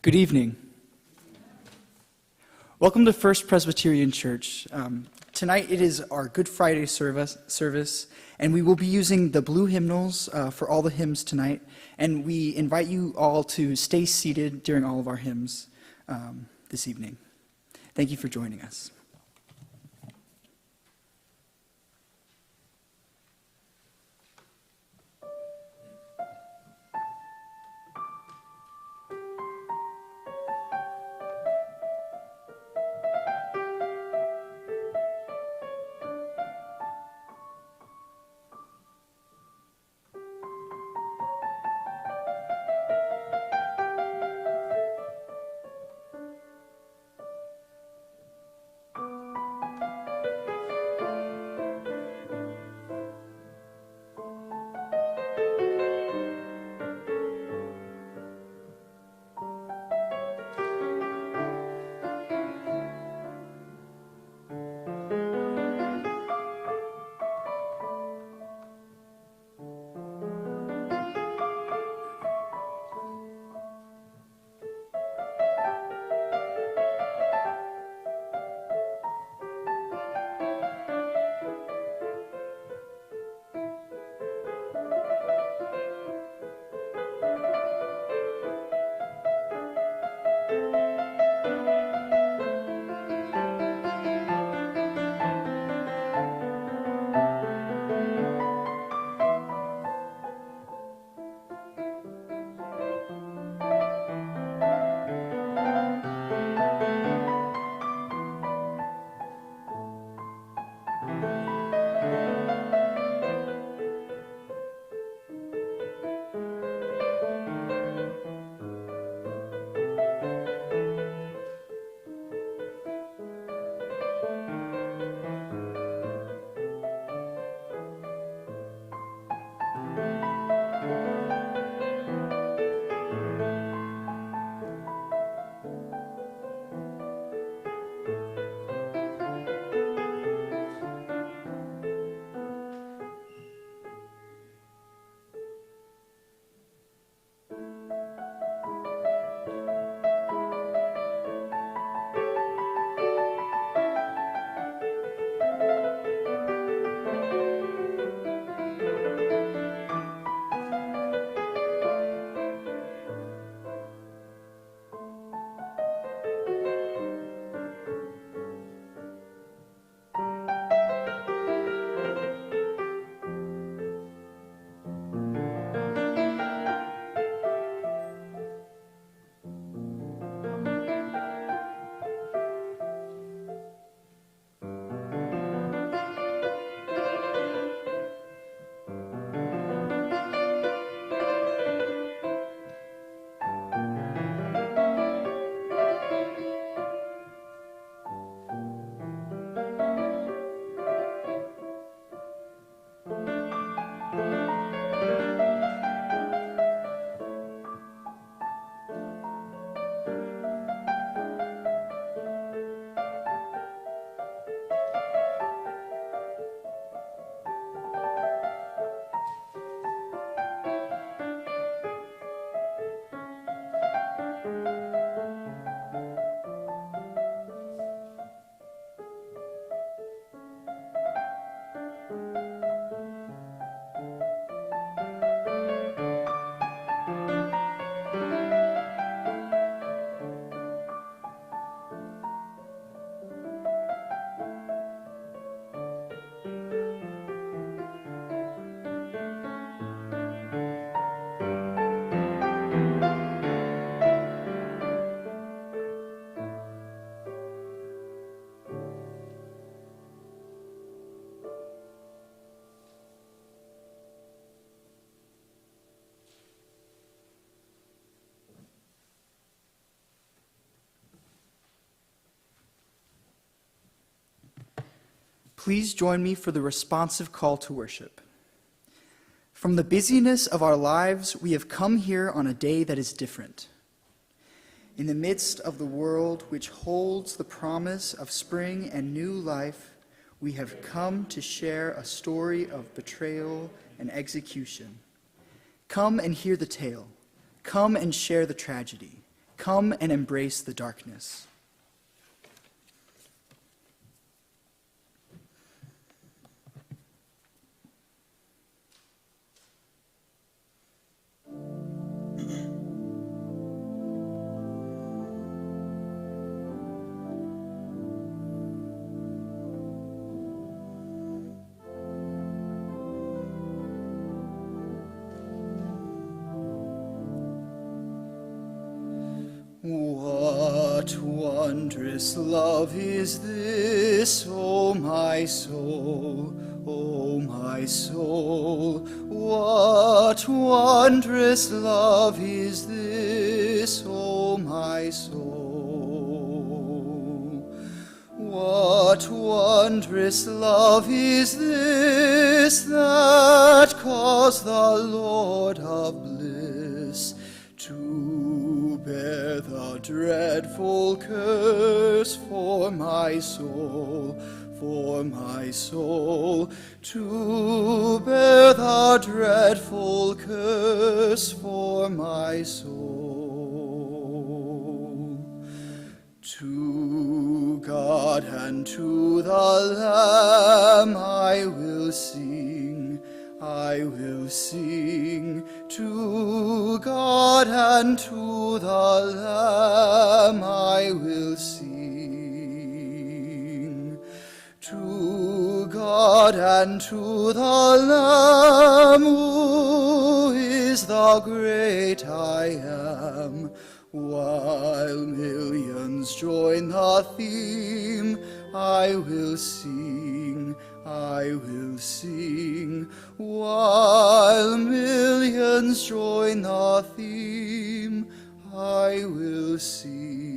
Good evening. Welcome to First Presbyterian Church. Tonight it is our Good Friday service, and we will be using the blue hymnals for all the hymns tonight, and we invite you all to stay seated during all of our hymns this evening. Thank you for joining us. Please join me for the responsive call to worship. From the busyness of our lives, we have come here on a day that is different. In the midst of the world which holds the promise of spring and new life, we have come to share a story of betrayal and execution. Come and hear the tale. Come and share the tragedy. Come and embrace the darkness. What wondrous love is this, O my soul, O my soul? What wondrous love is this, O my soul? What wondrous love is this that caused the Lord of bliss to bear the dreadful curse for my soul, to bear the dreadful curse for my soul. To God and to the Lamb I will sing, I will sing. To God and to the Lamb I will sing. To God and to the Lamb, who is the great I am, while millions join the theme, I will sing, I will sing. While millions join the theme, I will sing.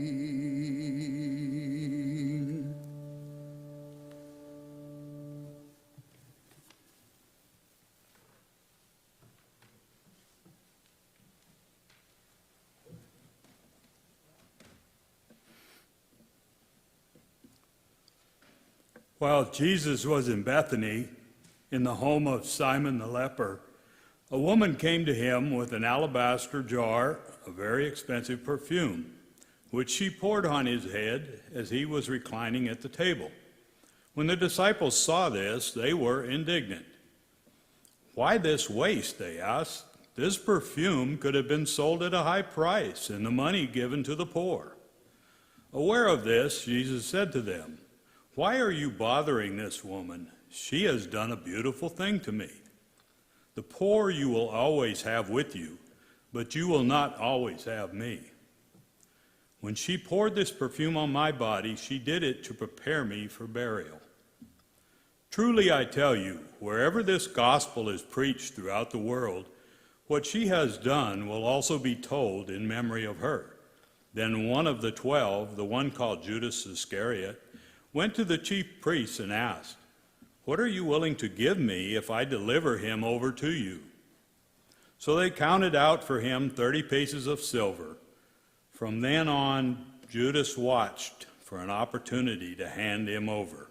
While Jesus was in Bethany, in the home of Simon the leper, a woman came to him with an alabaster jar of very expensive perfume, which she poured on his head as he was reclining at the table. When the disciples saw this, they were indignant. "Why this waste?" they asked. "This perfume could have been sold at a high price and the money given to the poor." Aware of this, Jesus said to them, "Why are you bothering this woman? She has done a beautiful thing to me. The poor you will always have with you, but you will not always have me. When she poured this perfume on my body, she did it to prepare me for burial. Truly I tell you, wherever this gospel is preached throughout the world, what she has done will also be told in memory of her." Then one of the 12, the one called Judas Iscariot, went to the chief priests and asked, "What are you willing to give me if I deliver him over to you?" So they counted out for him 30 pieces of silver. From then on, Judas watched for an opportunity to hand him over.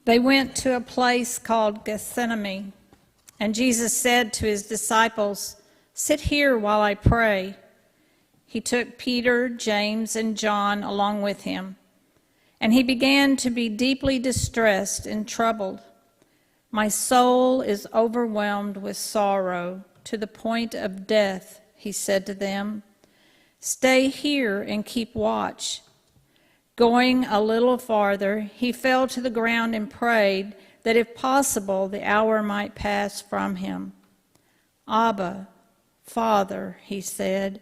They went to a place called Gethsemane, and Jesus said to his disciples, "Sit here while I pray." He took Peter, James, and John along with him, and he began to be deeply distressed and troubled. "My soul is overwhelmed with sorrow to the point of death," he said to them. "Stay here and keep watch." Going a little farther, he fell to the ground and prayed that if possible the hour might pass from him. "Abba, Father," he said,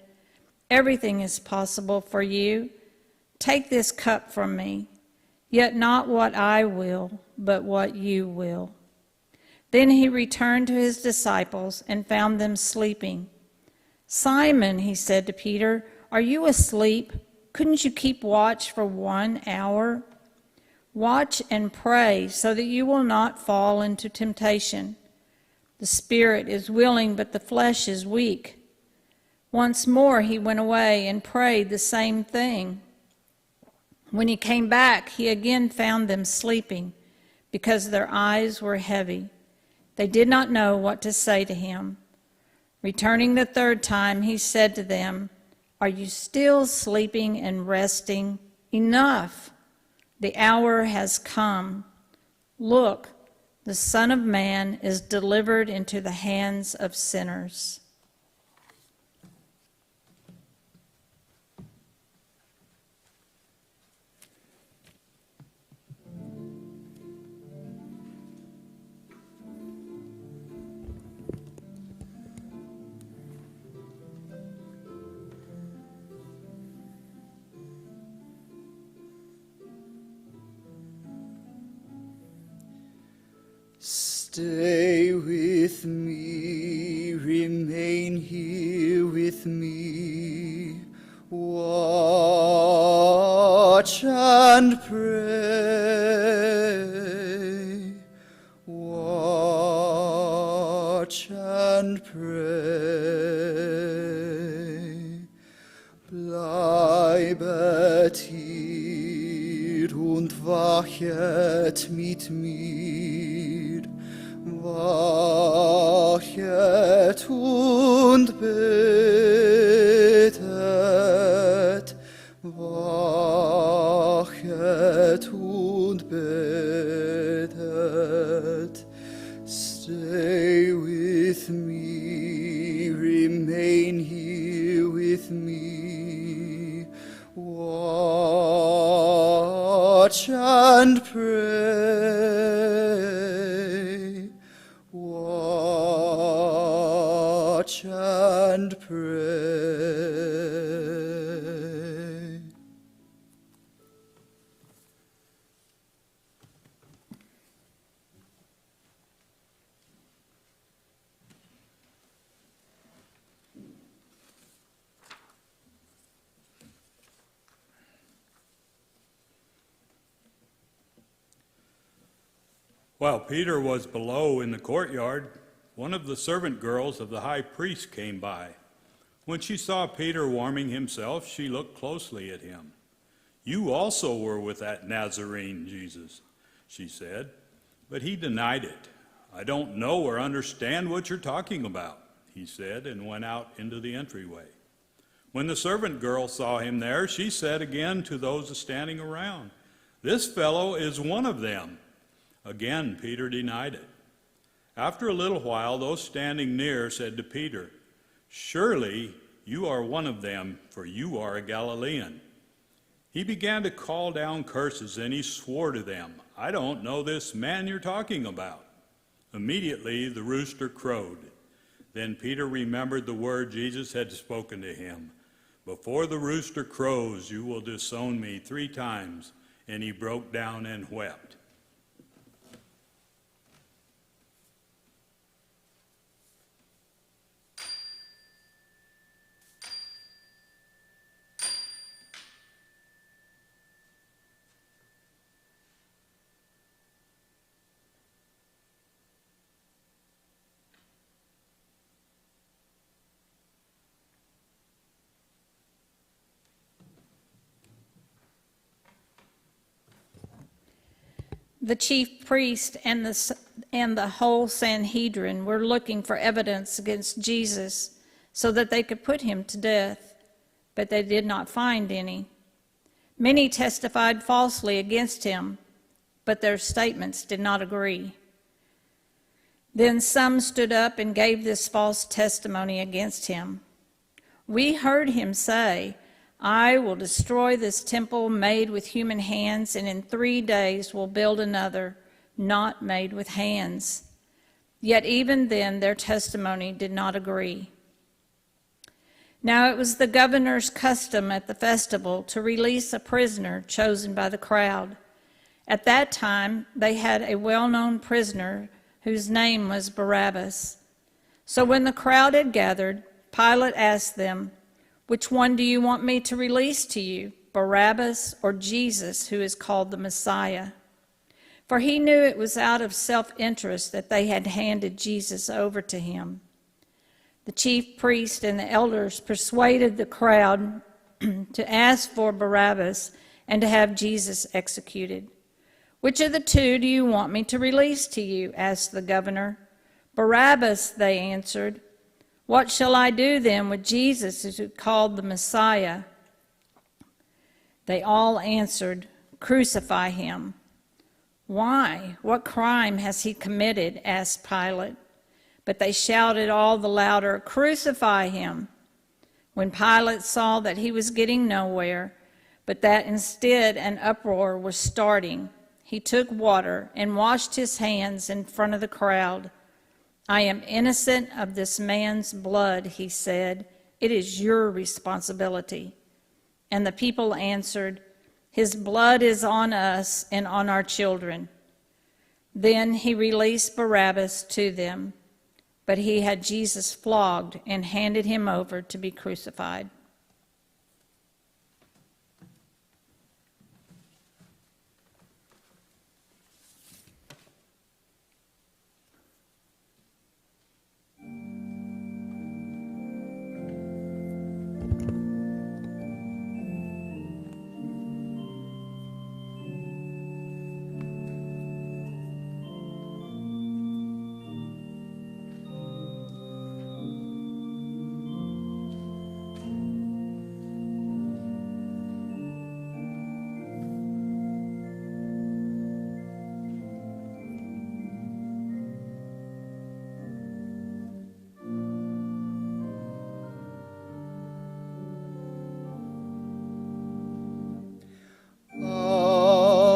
"everything is possible for you. Take this cup from me, yet not what I will, but what you will." Then he returned to his disciples and found them sleeping. "Simon," he said to Peter, "are you asleep? Couldn't you keep watch for 1 hour? Watch and pray so that you will not fall into temptation. The spirit is willing, but the flesh is weak." Once more he went away and prayed the same thing. When he came back, he again found them sleeping, because their eyes were heavy. They did not know what to say to him. Returning the third time, he said to them, "Are you still sleeping and resting? Enough! The hour has come. Look, the Son of Man is delivered into the hands of sinners." Stay with me, remain here with me, watch and pray, watch and pray. Bleibet hier und wachet mit mir, wachet und betet, wachet und betet. Stay with me, remain here with me, watch and pray, watch and pray. While Peter was below in the courtyard, one of the servant girls of the high priest came by. When she saw Peter warming himself, she looked closely at him. "You also were with that Nazarene, Jesus," she said. But he denied it. "I don't know or understand what you're talking about," he said, and went out into the entryway. When the servant girl saw him there, she said again to those standing around, "This fellow is one of them." Again, Peter denied it. After a little while, those standing near said to Peter, "Surely you are one of them, for you are a Galilean." He began to call down curses, and he swore to them, "I don't know this man you're talking about." Immediately the rooster crowed. Then Peter remembered the word Jesus had spoken to him, "Before the rooster crows, you will disown me 3 times." And he broke down and wept. The chief priest and the whole Sanhedrin were looking for evidence against Jesus so that they could put him to death, but they did not find any. Many testified falsely against him, but their statements did not agree. Then some stood up and gave this false testimony against him. "We heard him say, 'I will destroy this temple made with human hands, and in 3 days will build another, not made with hands.' Yet even then their testimony did not agree." Now it was the governor's custom at the festival to release a prisoner chosen by the crowd. At that time they had a well-known prisoner whose name was Barabbas. So when the crowd had gathered, Pilate asked them, "Which one do you want me to release to you, Barabbas or Jesus, who is called the Messiah. For he knew it was out of self-interest that they had handed Jesus over to him. The chief priest and the elders persuaded the crowd to ask for Barabbas and to have Jesus executed. "Which of the two do you want me to release to you?" asked the governor. "Barabbas," they answered. "What shall I do then with Jesus, who is called the Messiah?" They all answered, "Crucify him." "Why? What crime has he committed?" asked Pilate. But they shouted all the louder, "Crucify him!" When Pilate saw that he was getting nowhere, but that instead an uproar was starting, he took water and washed his hands in front of the crowd. "I am innocent of this man's blood," he said. "It is your responsibility." And the people answered, "His blood is on us and on our children." Then he released Barabbas to them, but he had Jesus flogged and handed him over to be crucified.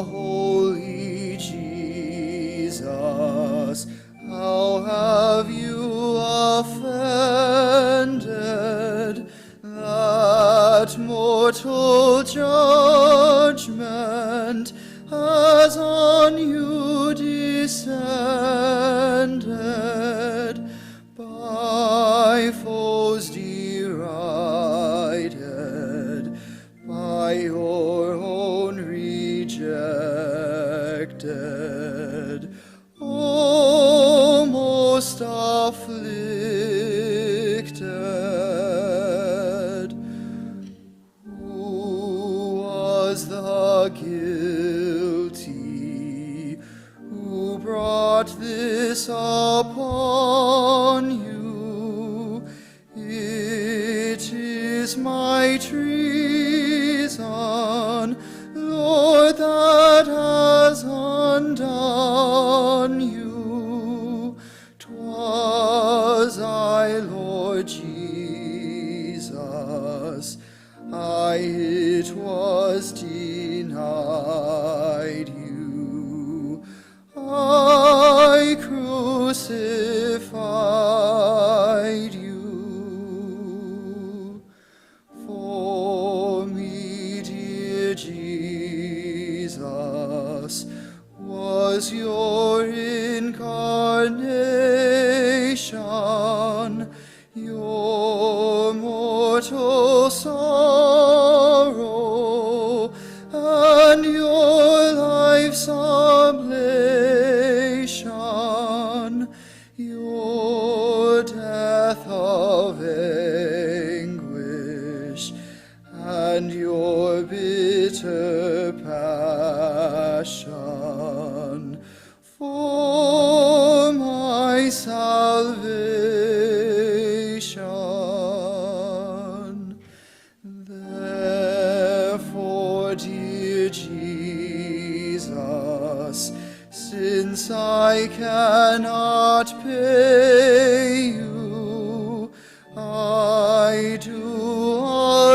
Holy Jesus, how have you offended that mortal judgment has on you descended, by foes derided, by your own rejected, O most afflicted. Who was the guilty who brought this upon you? It is my treason, Lord, that has undone you. 'Twas I, Lord Jesus, it was denied you. I crucified you. For me, dear Jesus, was your incarnation, your mortal sorrow, and your life's oblation, your death of anguish, and your bitter passion for my salvation. Therefore, dear Jesus, since I cannot pay you, I do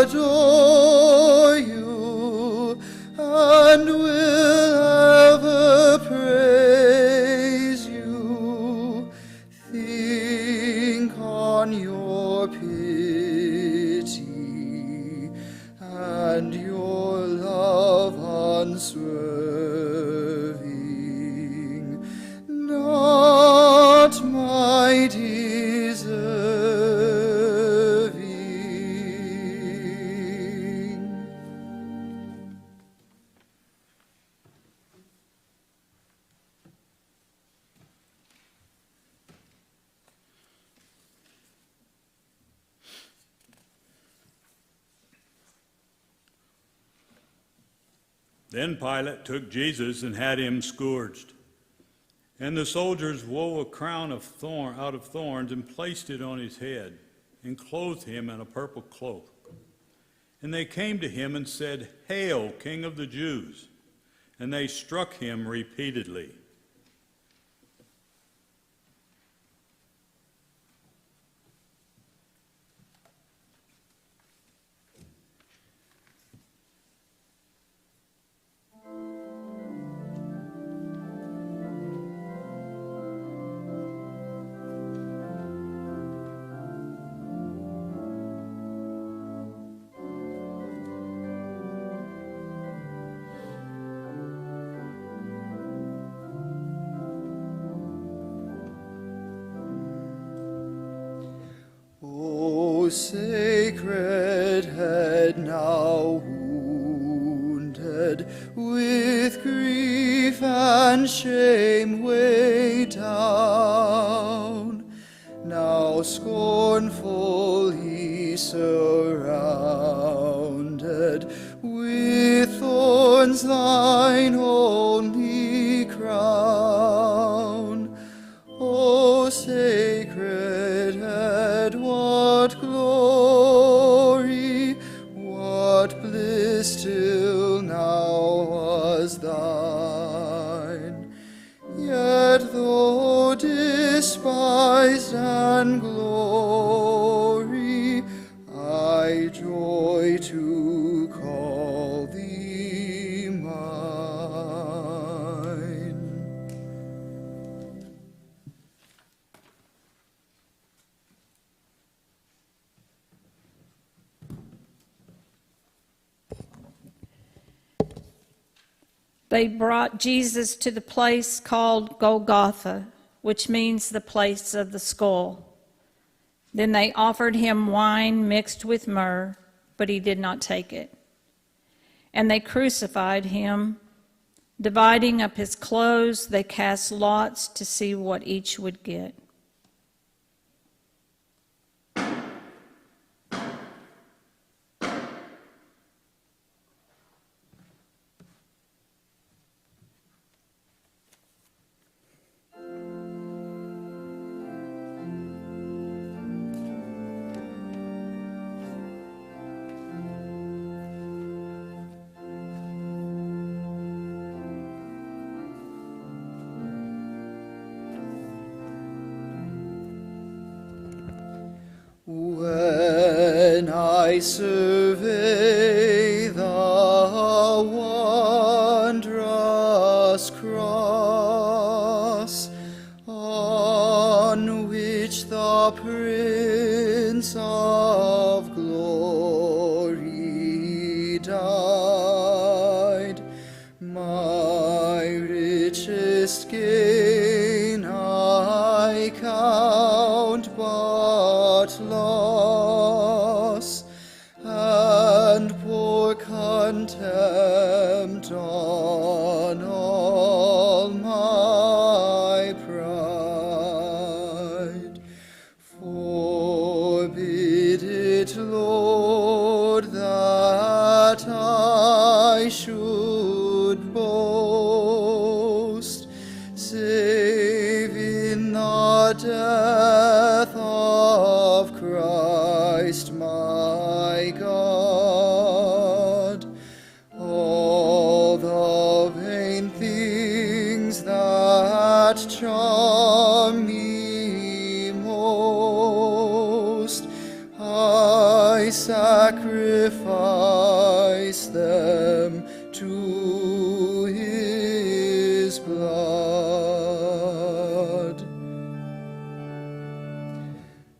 adore you and will ever praise you. Think on your pity and your love unswerving, not my deserving. Then Pilate took Jesus and had him scourged. And the soldiers wove a crown of out of thorns and placed it on his head, and clothed him in a purple cloak. And they came to him and said, "Hail, King of the Jews!" And they struck him repeatedly. O sacred head now wounded, with grief and shame weighed down, now scornfully surrounded, with thorns thine only crown. O sacred head, what glory, what bliss till now was thine. Yet though despised and glory, I joy to call thee mine. They brought Jesus to the place called Golgotha, which means the place of the skull. Then they offered him wine mixed with myrrh, but he did not take it. And they crucified him. Dividing up his clothes, they cast lots to see what each would get. When I survey the wondrous cross on which the Prince of Glory died, my richest gain I count but loss, and pour contempt on all my pride. Forbid it, Lord, that I should boast, save in the death of Christ my God. All the vain things that charm me most, I sacrifice them to his blood.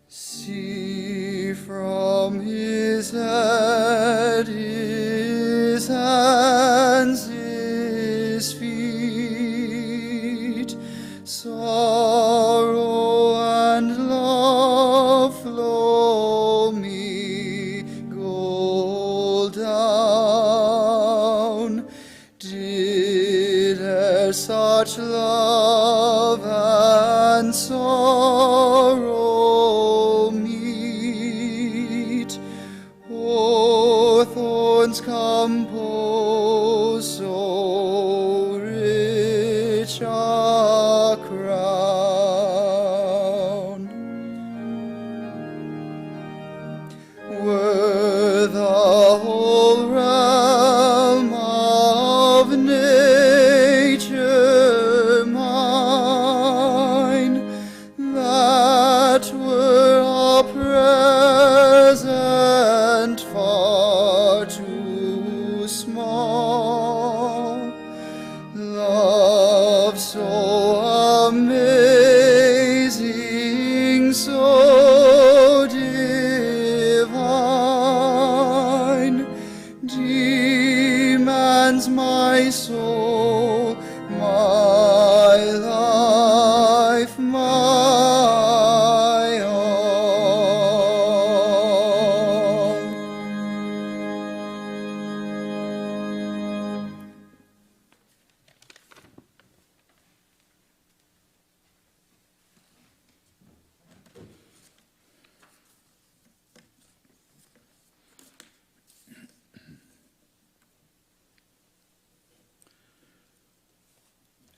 See from his head, his hands, his feet, sorrow and love flow me gold down. Did e'er such love and sorrow meet, O thorns compose so amazing, so divine, demands my soul, my life, my all.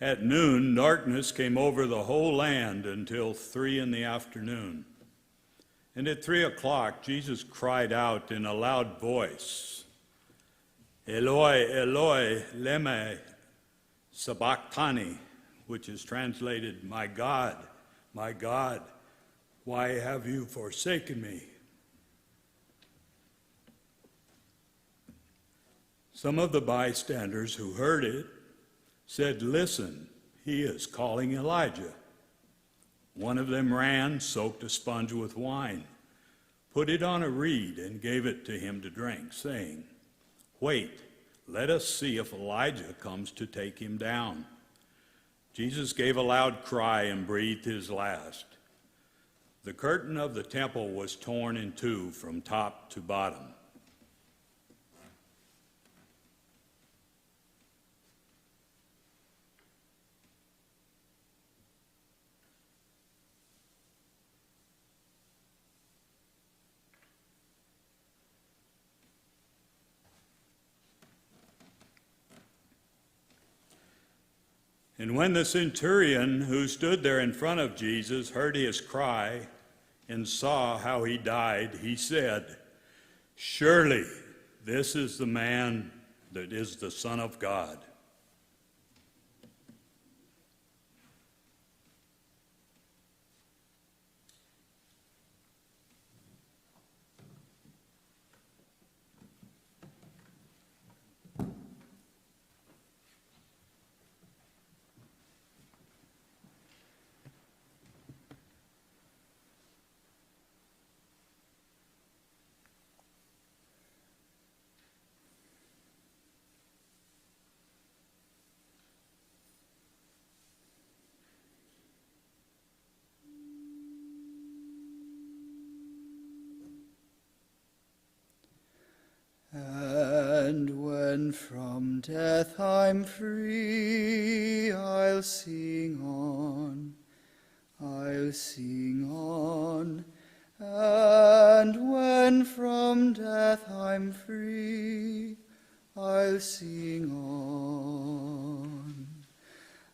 At noon, darkness came over the whole land until 3 p.m. And at 3 o'clock, Jesus cried out in a loud voice, Eloi, Eloi, lema sabachthani, which is translated, my God, why have you forsaken me? Some of the bystanders who heard it said, listen, he is calling Elijah. One of them ran, soaked a sponge with wine, put it on a reed, and gave it to him to drink, saying, wait, let us see if Elijah comes to take him down. Jesus gave a loud cry and breathed his last. The curtain of the temple was torn in two from top to bottom. And when the centurion who stood there in front of Jesus heard his cry and saw how he died, he said, surely this is the man that is the Son of God. And when from death I'm free, I'll sing on, I'll sing on. And when from death I'm free, I'll sing on.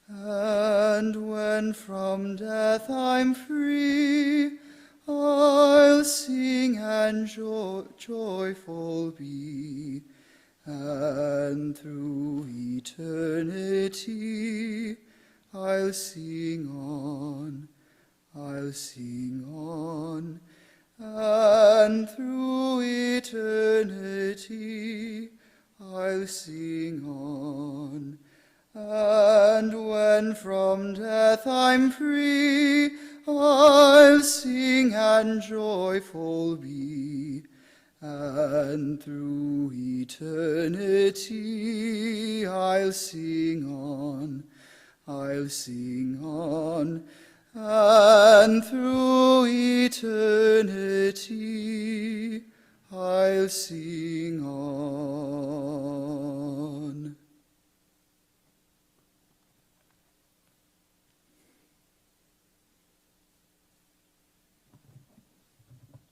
And when from death I'm free, I'll sing and joyful be, and through eternity I'll sing on, I'll sing on, and through eternity I'll sing on. And when from death I'm free, I'll sing and joyful be, and through eternity I'll sing on, I'll sing on, and through eternity I'll sing